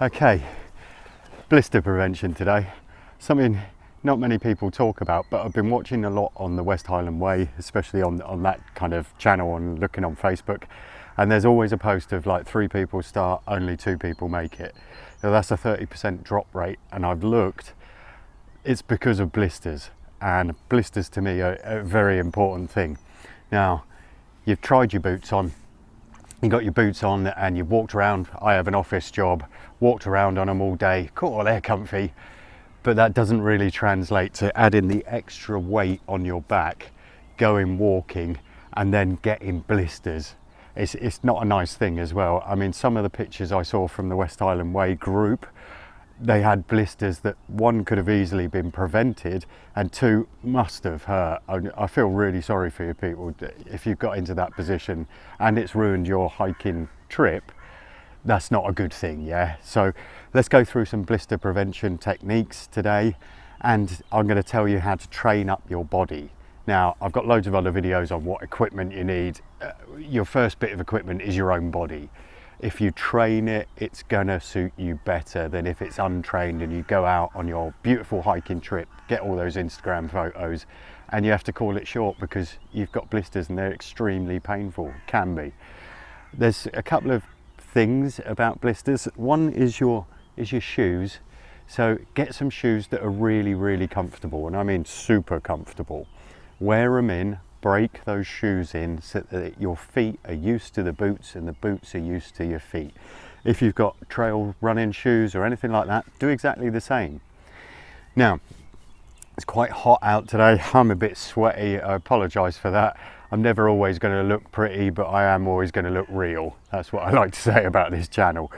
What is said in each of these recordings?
Okay, blister prevention today. Something not many people talk about, but I've been watching a lot on the West Highland Way, especially on that kind of channel and looking on Facebook. And there's always a post of like 3 people start, only 2 people make it. So that's a 30% drop rate. And I've looked, it's because of blisters. And blisters to me are a very important thing. Now, you've tried your boots on, you got your boots on and you've walked around. I have an office job, walked around on them all day, cool, they're comfy, but that doesn't really translate to adding the extra weight on your back, going walking and then getting blisters. It's not a nice thing as well. I mean, some of the pictures I saw from the West Highland Way group, they had blisters that 1 could have easily been prevented and 2 must have hurt. I feel really sorry for you people if you've got into that position and it's ruined your hiking trip. That's not a good thing, yeah? So let's go through some blister prevention techniques today, and I'm going to tell you how to train up your body. Now, I've got loads of other videos on what equipment you need. Your first bit of equipment is your own body. If you train it, it's gonna suit you better than if it's untrained and you go out on your beautiful hiking trip, get all those Instagram photos, and you have to call it short because you've got blisters and they're extremely painful, can be. There's a couple of things about blisters. One is your shoes. So get some shoes that are really, really comfortable, and I mean super comfortable. Wear them in, break those shoes in so that your feet are used to the boots and the boots are used to your feet. If you've got trail running shoes or anything like that, do exactly the same. Now, it's quite hot out today. I'm a bit sweaty. I apologize for that. I'm never always going to look pretty, but I am always going to look real. That's what I like to say about this channel.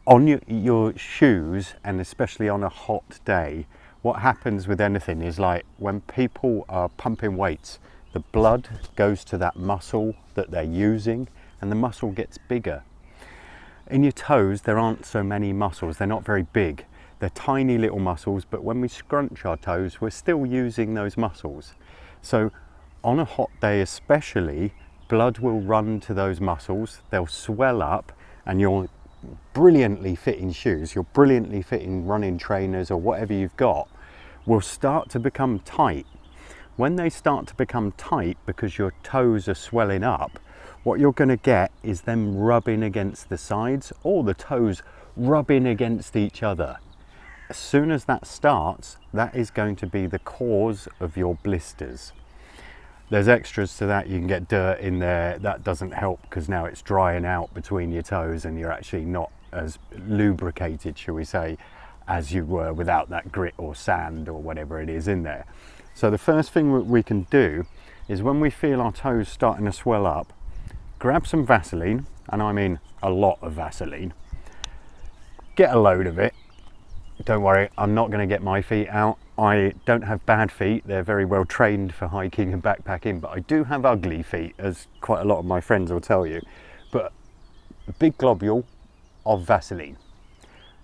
On your shoes, and especially on a hot day, what happens with anything is, like when people are pumping weights, the blood goes to that muscle that they're using and the muscle gets bigger. In your toes, there aren't so many muscles. They're not very big. They're tiny little muscles, but when we scrunch our toes, we're still using those muscles. So on a hot day especially, blood will run to those muscles, they'll swell up, and your brilliantly fitting shoes, your brilliantly fitting running trainers or whatever you've got, will start to become tight. When they start to become tight because your toes are swelling up, what you're going to get is them rubbing against the sides, or the toes rubbing against each other. As soon as that starts, that is going to be the cause of your blisters. There's extras to that. You can get dirt in there. That doesn't help because now it's drying out between your toes and you're actually not as lubricated, shall we say, as you were without that grit or sand or whatever it is in there. So the first thing we can do is, when we feel our toes starting to swell up, grab some Vaseline, and I mean a lot of Vaseline. Get a load of it. Don't worry, I'm not going to get my feet out. I don't have bad feet. They're very well trained for hiking and backpacking, but I do have ugly feet, as quite a lot of my friends will tell you. But a big globule of Vaseline.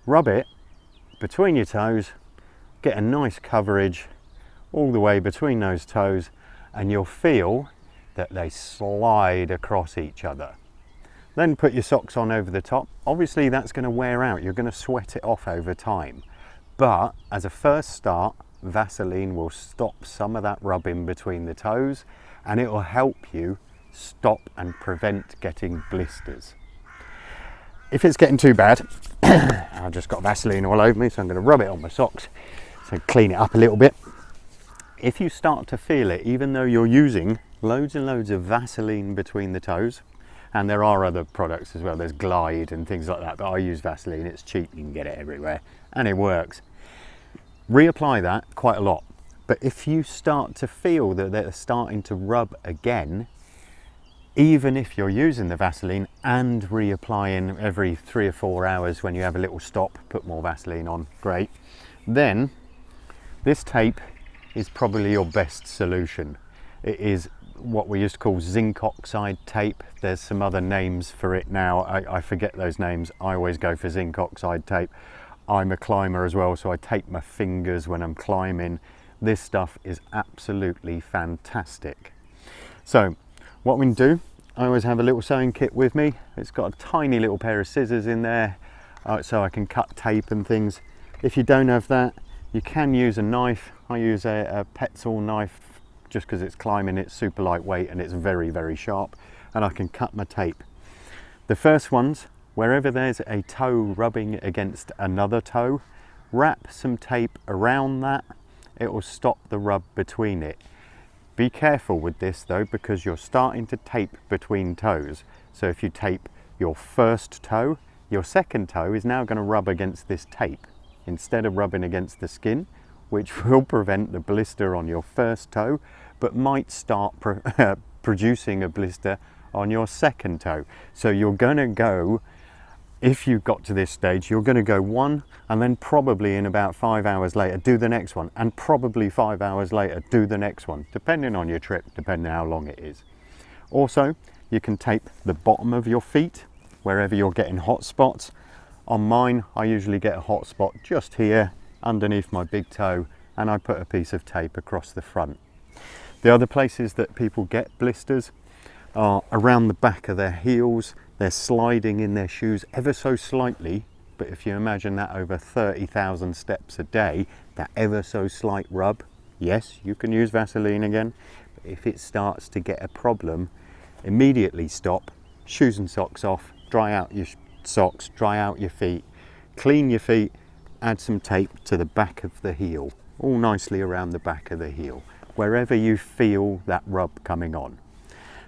Rub it between your toes, get a nice coverage all the way between those toes, and you'll feel that they slide across each other. Then put your socks on over the top. Obviously that's going to wear out, you're going to sweat it off over time, but as a first start, Vaseline will stop some of that rubbing between the toes, and it will help you stop and prevent getting blisters. If it's getting too bad, I've just got Vaseline all over me, so I'm going to rub it on my socks so clean it up a little bit. If you start to feel it, even though you're using loads and loads of Vaseline between the toes, and there are other products as well, there's Glide and things like that, but I use Vaseline, it's cheap, you can get it everywhere, and it works. Reapply that quite a lot, but if you start to feel that they're starting to rub again, even if you're using the Vaseline and reapplying every 3 or 4 hours, when you have a little stop, put more Vaseline on, great, then this tape is probably your best solution. It is what we used to call zinc oxide tape. There's some other names for it now. I forget those names. I always go for zinc oxide tape. I'm a climber as well, so I tape my fingers when I'm climbing. This stuff is absolutely fantastic. So what we can do, I always have a little sewing kit with me. It's got a tiny little pair of scissors in there. so I can cut tape and things. If you don't have that, you can use a knife. I use a Petzl knife just because it's climbing, it's super lightweight and it's very, very sharp, and I can cut my tape. The first ones, wherever there's a toe rubbing against another toe, wrap some tape around that. It will stop the rub between it. Be careful with this though, because you're starting to tape between toes. So if you tape your first toe, your second toe is now going to rub against this tape instead of rubbing against the skin, which will prevent the blister on your first toe, but might start producing a blister on your second toe. So you're going to go, if you've got to this stage, you're going to go one, and then probably in about 5 hours later do the next one, and probably 5 hours later do the next one, depending on your trip, depending how long it is. Also, you can tape the bottom of your feet wherever you're getting hot spots. On mine, I usually get a hot spot just here underneath my big toe, and I put a piece of tape across the front. The other places that people get blisters are around the back of their heels. They're sliding in their shoes ever so slightly, but if you imagine that over 30,000 steps a day, that ever so slight rub, yes, you can use Vaseline again, but if it starts to get a problem, immediately stop, shoes and socks off, dry out your socks, dry out your feet, clean your feet, add some tape to the back of the heel, all nicely around the back of the heel, wherever you feel that rub coming on.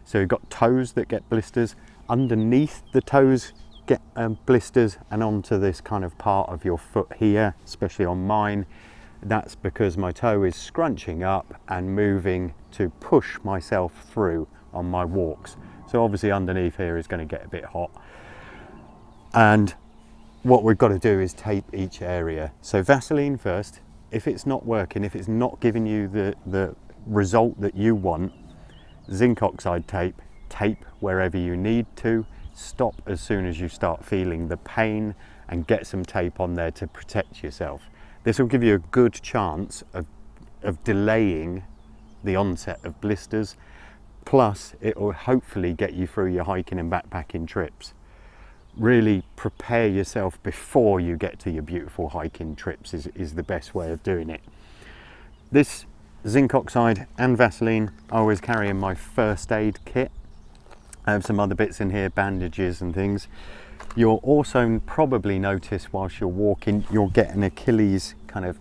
So you've got toes that get blisters, underneath the toes get blisters, and onto this kind of part of your foot here, especially on mine. That's because my toe is scrunching up and moving to push myself through on my walks. So obviously underneath here is going to get a bit hot. And what we've got to do is tape each area. So Vaseline first. If it's not working, if it's not giving you the result that you want, zinc oxide tape, tape wherever you need to, stop as soon as you start feeling the pain, and get some tape on there to protect yourself. This will give you a good chance of delaying the onset of blisters, plus it will hopefully get you through your hiking and backpacking trips. Really prepare yourself before you get to your beautiful hiking trips is the best way of doing it. This zinc oxide and Vaseline I always carry in my first aid kit. I have some other bits in here, bandages and things. You'll also probably notice whilst you're walking, you'll get an Achilles kind of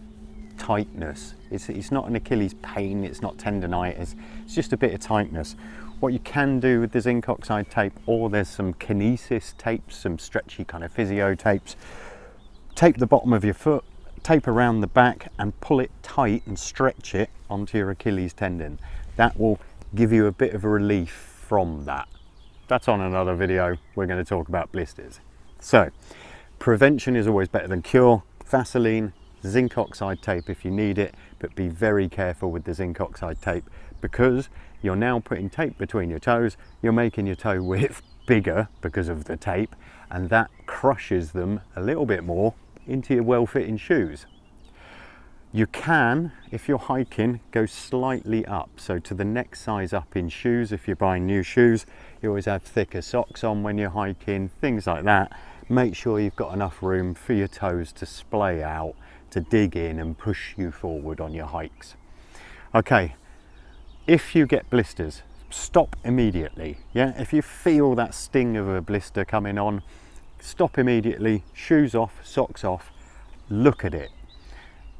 tightness. It's not an Achilles pain, it's not tendonitis, it's just a bit of tightness. What you can do with the zinc oxide tape, or there's some kinesis tapes, some stretchy kind of physio tapes, tape the bottom of your foot, tape around the back and pull it tight and stretch it onto your Achilles tendon. That will give you a bit of a relief from that. That's on another video. We're going to talk about blisters. So prevention is always better than cure. Vaseline, zinc oxide tape if you need it, but be very careful with the zinc oxide tape, because you're now putting tape between your toes, you're making your toe width bigger because of the tape, and that crushes them a little bit more into your well-fitting shoes. You can, if you're hiking, go slightly up, so to the next size up in shoes. If you're buying new shoes, you always have thicker socks on when you're hiking, things like that. Make sure you've got enough room for your toes to splay out, to dig in and push you forward on your hikes. Okay, if you get blisters, stop immediately. Yeah, if you feel that sting of a blister coming on, stop immediately, shoes off, socks off, look at it.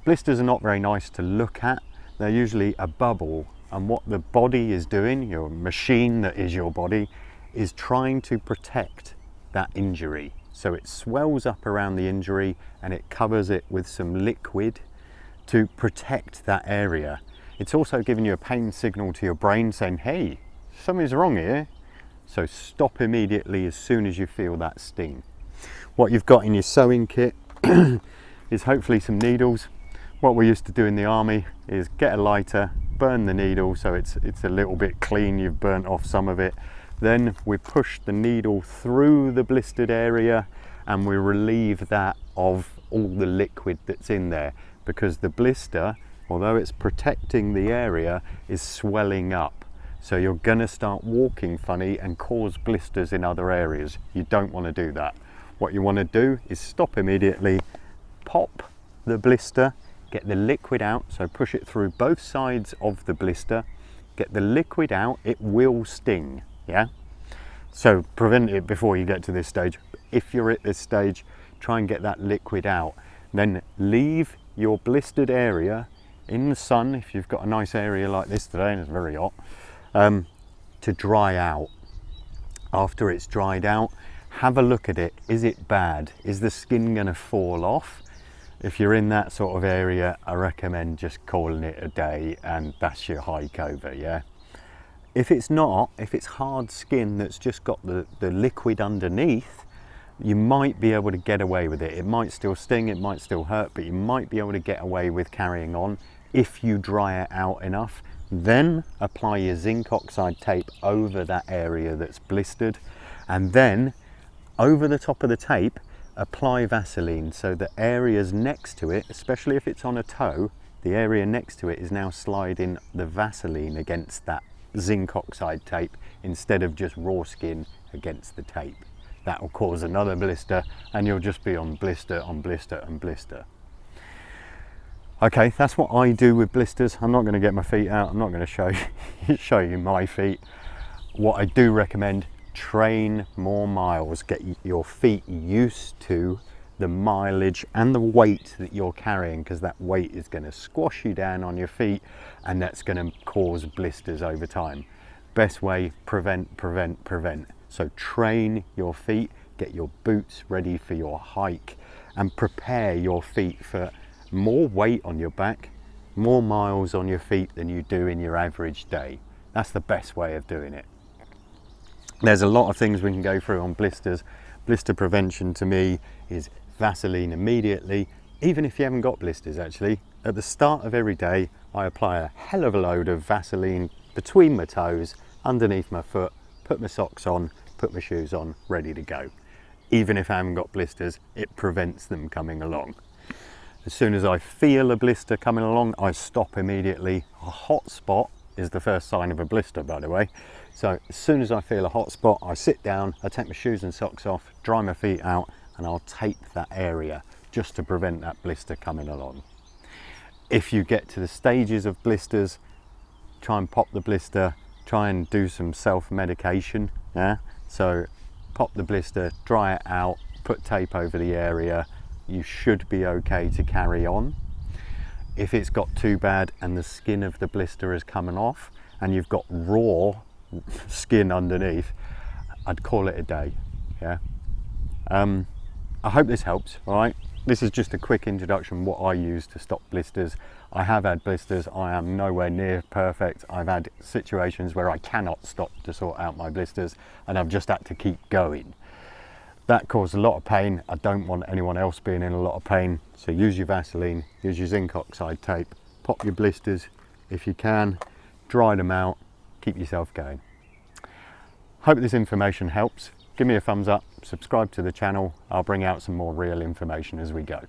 Blisters are not very nice to look at. They're usually a bubble, and what the body is doing, your machine that is your body, is trying to protect that injury. So it swells up around the injury and it covers it with some liquid to protect that area. It's also giving you a pain signal to your brain saying, hey, something's wrong here. So stop immediately as soon as you feel that sting. What you've got in your sewing kit is hopefully some needles. What we used to do in the army is get a lighter, burn the needle so it's a little bit clean, you've burnt off some of it. Then we push the needle through the blistered area and we relieve that of all the liquid that's in there, because the blister, although it's protecting the area, is swelling up. So you're going to start walking funny and cause blisters in other areas. You don't want to do that. What you want to do is stop immediately, pop the blister, get the liquid out, so push it through both sides of the blister, get the liquid out. It will sting, yeah? So prevent it before you get to this stage. If you're at this stage, try and get that liquid out. Then leave your blistered area in the sun, if you've got a nice area like this today and it's very hot, to dry out. After it's dried out, have a look at it. Is it bad? Is the skin going to fall off? If you're in that sort of area, I recommend just calling it a day, and that's your hike over, yeah? If it's not, if it's hard skin that's just got the liquid underneath, you might be able to get away with it. It might still sting, it might still hurt, but you might be able to get away with carrying on if you dry it out enough. Then apply your zinc oxide tape over that area that's blistered, and then over the top of the tape apply Vaseline, so the areas next to it, especially if it's on a toe, the area next to it is now sliding the Vaseline against that zinc oxide tape instead of just raw skin against the tape. That will cause another blister, and you'll just be on blister on blister and blister. Okay, that's what I do with blisters. I'm not going to get my feet out. I'm not going to show you my feet. What I do recommend, train more miles. Get your feet used to the mileage and the weight that you're carrying, because that weight is going to squash you down on your feet, and that's going to cause blisters over time. Best way, prevent, prevent, prevent. So train your feet, get your boots ready for your hike, and prepare your feet for more weight on your back, more miles on your feet than you do in your average day. That's the best way of doing it. There's a lot of things we can go through on blisters. Blister prevention to me is Vaseline immediately, even if you haven't got blisters actually. At the start of every day, I apply a hell of a load of Vaseline between my toes, underneath my foot, put my socks on, put my shoes on, ready to go. Even if I haven't got blisters, it prevents them coming along. As soon as I feel a blister coming along, I stop immediately. A hot spot is the first sign of a blister, by the way. So as soon as I feel a hot spot, I sit down, I take my shoes and socks off, dry my feet out, and I'll tape that area just to prevent that blister coming along. If you get to the stages of blisters, try and pop the blister, try and do some self-medication, yeah? So pop the blister, dry it out, put tape over the area. You should be okay to carry on. If it's got too bad and the skin of the blister is coming off and you've got raw skin underneath, I'd call it a day, yeah? I hope this helps, all right? This is just a quick introduction what I use to stop blisters. I have had blisters. I am nowhere near perfect. I've had situations where I cannot stop to sort out my blisters, and I've just had to keep going. That caused a lot of pain. I don't want anyone else being in a lot of pain. So use your Vaseline, use your zinc oxide tape, pop your blisters if you can, dry them out, keep yourself going. Hope this information helps. Give me a thumbs up, subscribe to the channel. I'll bring out some more real information as we go.